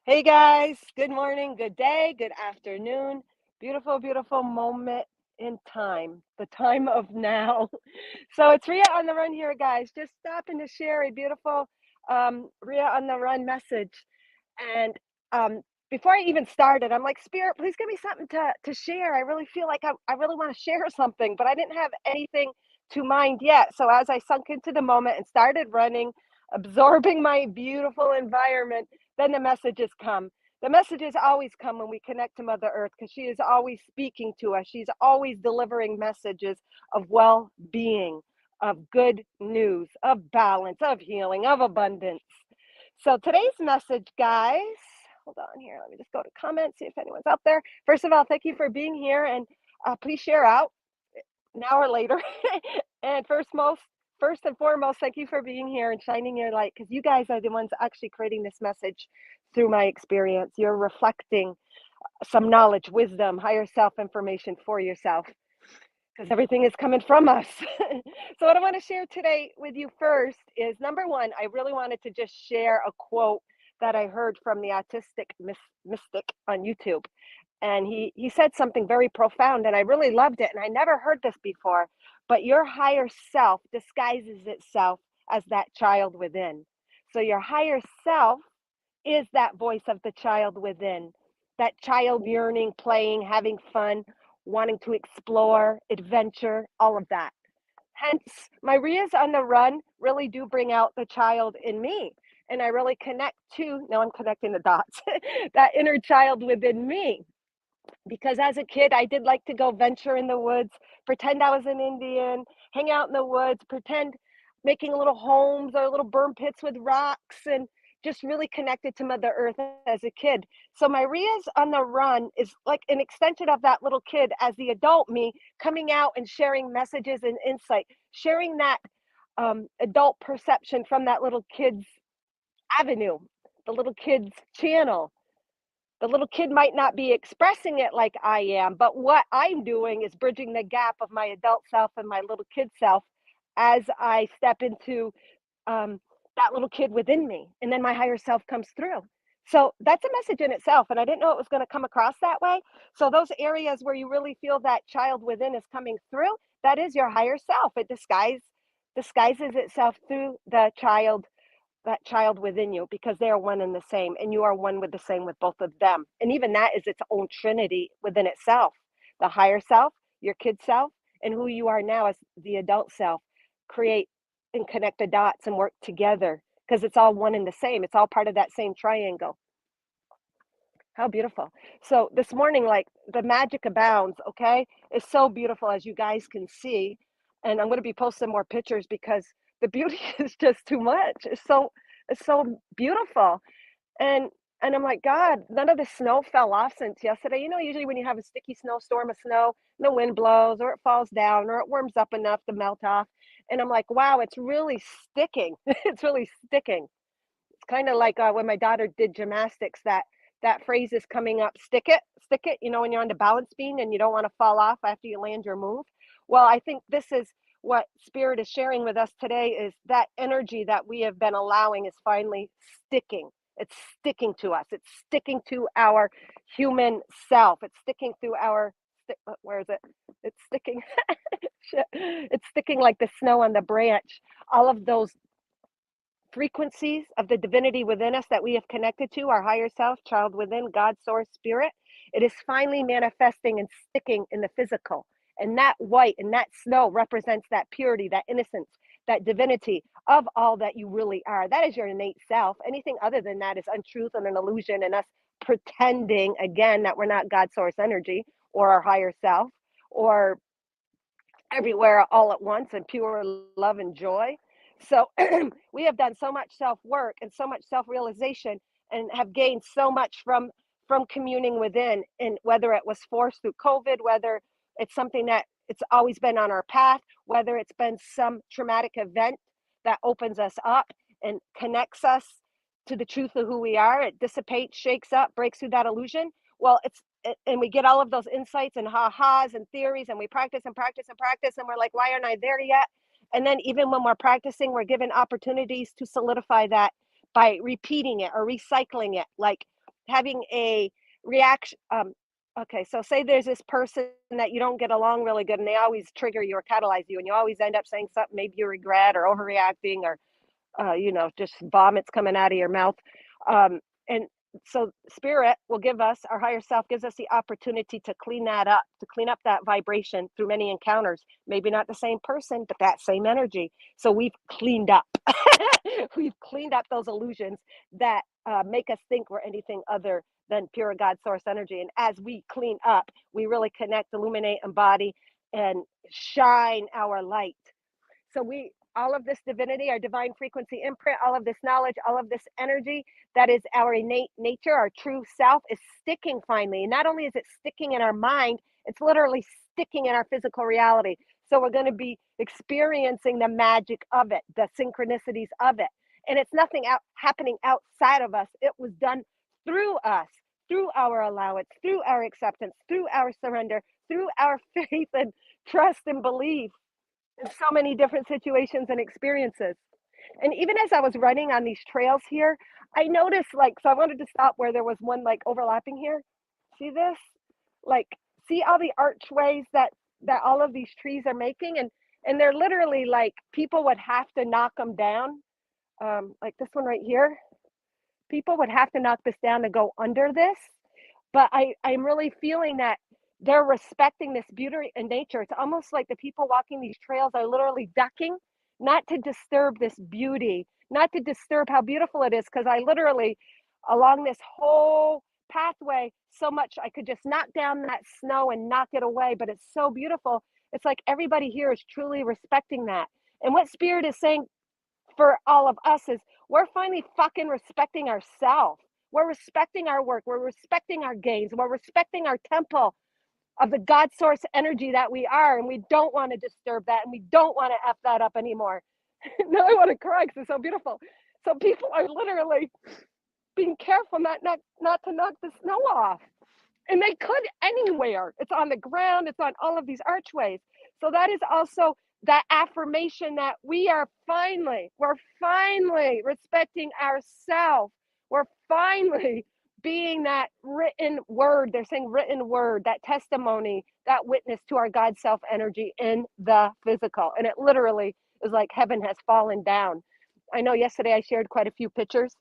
Hey guys, good morning, good day, good afternoon. Beautiful, beautiful moment in time, the time of now. So it's Ria on the Run here, guys. Just stopping to share a beautiful Ria on the Run message. And um, before I even started, I'm like, Spirit, please give me something to share. I really feel like I really want to share something, but I didn't have anything to mind yet. So as I sunk into the moment and started running, absorbing my beautiful environment, then the messages come. The messages always come when we connect to Mother Earth because she is always speaking to us. She's always delivering messages of well being, of good news, of balance, of healing, of abundance. So today's message, guys, hold on here. Let me just go to comments, see if anyone's out there. First of all, thank you for being here and please share out now or later. And first and foremost, thank you for being here and shining your light because you guys are the ones actually creating this message through my experience. You're reflecting some knowledge, wisdom, higher self information for yourself because everything is coming from us. So, what I want to share today with you first is number one, I really wanted to just share a quote that I heard from the mystic on YouTube. And he said something very profound, and I really loved it. And I never heard this before, but your higher self disguises itself as that child within. So, your higher self is that voice of the child within, that child yearning, playing, having fun, wanting to explore, adventure, all of that. Hence, my Rias on the Run really do bring out the child in me. And I really connect to, now I'm connecting the dots, that inner child within me. Because as a kid, I did like to go venture in the woods, pretend I was an Indian, hang out in the woods, pretend making little homes or little burn pits with rocks and just really connected to Mother Earth as a kid. So my Ria's on the Run is like an extension of that little kid as the adult me coming out and sharing messages and insight, sharing that adult perception from that little kid's avenue, the little kid's channel. The little kid might not be expressing it like I am, but what I'm doing is bridging the gap of my adult self and my little kid self as I step into um, that little kid within me. And then my higher self comes through. So that's a message in itself. And I didn't know it was going to come across that way. So, those areas where you really feel that child within is coming through, that is your higher self. It disguises itself through the child, that child within you, because they are one and the same, and you are one with the same with both of them. And even that is its own trinity within itself. The higher self, your kid self, and who you are now as the adult self create and connect the dots and work together because it's all one and the same. It's all part of that same triangle. How beautiful. So this morning, like the magic abounds, okay? It's so beautiful as you guys can see. And I'm going to be posting more pictures because the beauty is just too much. It's so beautiful. And and I'm like, God, none of the snow fell off since yesterday. Usually when you have a sticky snowstorm of snow, the wind blows or it falls down or it warms up enough to melt off. And I'm like, wow, it's really sticking. It's really sticking. It's kind of like when my daughter did gymnastics, that phrase is coming up, stick it, when you're on the balance beam and you don't want to fall off after you land your move. Well, I think this is what Spirit is sharing with us today is that energy that we have been allowing is finally sticking. It's sticking to us. It's sticking to our human self. It's sticking through our, where is it? It's sticking. It's sticking like the snow on the branch. All of those frequencies of the divinity within us that we have connected to, our higher self, child within, God, source, spirit, it is finally manifesting and sticking in the physical. And that white and that snow represents that purity, that innocence, that divinity of all that you really are. That is your innate self. Anything other than that is untruth and an illusion, and us pretending again that we're not God source energy or our higher self or everywhere all at once and pure love and joy. So we have done so much self work and so much self realization and have gained so much from communing within, and whether it was forced through COVID, whether it's something that it's always been on our path, whether it's been some traumatic event that opens us up and connects us to the truth of who we are, it dissipates, shakes up, breaks through that illusion. Well, and we get all of those insights and ha-has and theories, and we practice and practice and practice, and we're like, why aren't I there yet? And then even when we're practicing, we're given opportunities to solidify that by repeating it or recycling it. Like, having a reaction. Okay, so say there's this person that you don't get along really good, and they always trigger you or catalyze you, and you always end up saying something maybe you regret or overreacting or just vomits coming out of your mouth. And so spirit will give us, our higher self gives us the opportunity to clean that up, to clean up that vibration through many encounters. Maybe not the same person, but that same energy. So we've cleaned up. We've cleaned up those illusions that make us think we're anything other than pure God source energy. And as we clean up, we really connect, illuminate, embody, and shine our light. So all of this divinity, our divine frequency imprint, all of this knowledge, all of this energy that is our innate nature, our true self is sticking finally. And not only is it sticking in our mind, it's literally sticking in our physical reality. So we're going to be experiencing the magic of it, the synchronicities of it. And it's nothing happening outside of us. It was done through us, through our allowance, through our acceptance, through our surrender, through our faith and trust and belief in so many different situations and experiences. And even as I was running on these trails here, I noticed so I wanted to stop where there was one overlapping here. See this? Like, see all the archways that all of these trees are making, and they're literally like people would have to knock them down. Like this one right here. People would have to knock this down to go under this. But I'm really feeling that they're respecting this beauty in nature. It's almost like the people walking these trails are literally ducking, not to disturb this beauty, not to disturb how beautiful it is. Because I literally, along this whole pathway, so much I could just knock down that snow and knock it away. But it's so beautiful. It's like everybody here is truly respecting that. And what Spirit is saying for all of us is we're finally fucking respecting ourselves. We're respecting our work. We're respecting our gains. We're respecting our temple of the God source energy that we are. And we don't want to disturb that. And we don't want to F that up anymore. Now I want to cry because it's so beautiful. So people are literally being careful not to knock the snow off. And they could anywhere. It's on the ground. It's on all of these archways. So that is also that affirmation that we're finally respecting ourselves. We're finally being that written word. They're saying written word, that testimony, that witness to our God self energy in the physical. And it literally is like heaven has fallen down. I know yesterday I shared quite a few pictures.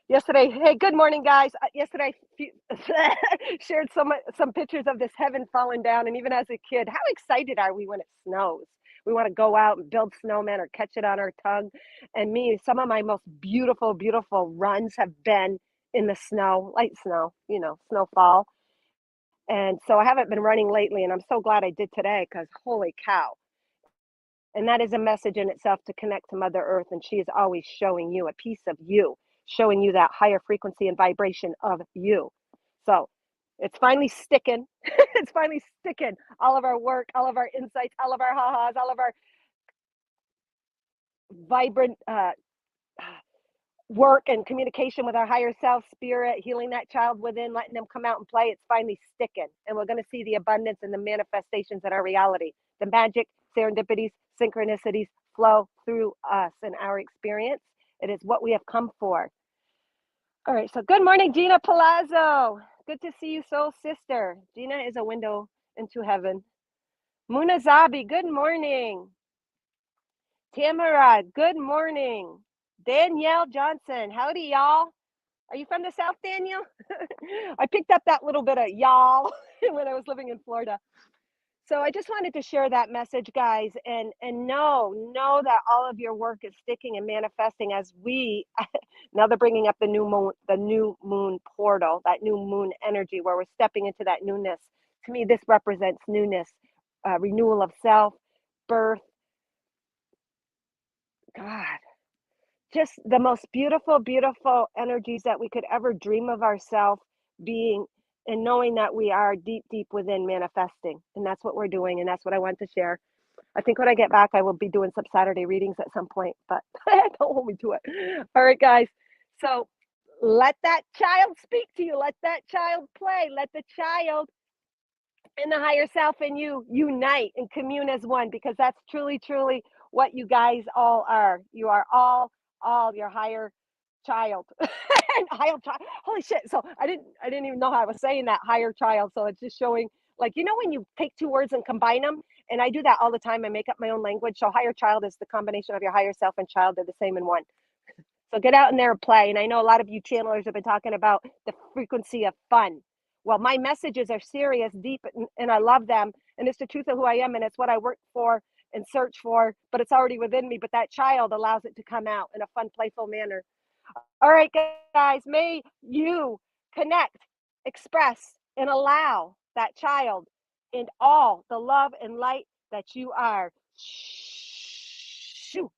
Hey, good morning, guys. Yesterday I shared some pictures of this heaven falling down. And even as a kid, how excited are we when it snows? We want to go out and build snowmen or catch it on our tongue. And some of my most beautiful, beautiful runs have been in the snow, light snow, snowfall. And so I haven't been running lately, and I'm so glad I did today because holy cow. And that is a message in itself to connect to Mother Earth. And she is always showing you a piece of you, showing you that higher frequency and vibration of you. So it's finally sticking. It's finally sticking. All of our work, all of our insights, all of our ha-has, all of our vibrant work and communication with our higher self, spirit, healing that child within, letting them come out and play. It's finally sticking. And we're going to see the abundance and the manifestations in our reality. The magic, serendipities, synchronicities flow through us and our experience. It is what we have come for. All right, so good morning, Gina Palazzo. Good to see you, soul sister. Gina is a window into heaven. Muna Zabi, good morning. Tamara, good morning. Danielle Johnson, howdy, y'all. Are you from the South, Daniel? I picked up that little bit of y'all when I was living in Florida. So I just wanted to share that message, guys, and know that all of your work is sticking and manifesting as we now they're bringing up the new moon portal, that new moon energy where we're stepping into that newness. To me, this represents newness, renewal of self, birth. God, just the most beautiful, beautiful energies that we could ever dream of ourselves being, and knowing that we are deep, deep within manifesting. And that's what we're doing. And that's what I want to share. I think when I get back, I will be doing some Saturday readings at some point, but don't hold me to it. All right, guys. So let that child speak to you. Let that child play. Let the child and the higher self and you unite and commune as one, because that's truly, truly what you guys all are. You are all your higher child. And higher child. Holy shit. So I didn't even know how I was saying that higher child. So it's just showing like when you take two words and combine them, and I do that all the time. I make up my own language. So higher child is the combination of your higher self and child. They're the same in one. So get out in there and play. And I know a lot of you channelers have been talking about the frequency of fun. Well, my messages are serious, deep, and I love them. And it's the truth of who I am. And it's what I work for and search for, but it's already within me. But that child allows it to come out in a fun, playful manner. All right, guys, may you connect, express, and allow that child in all the love and light that you are. Shoo.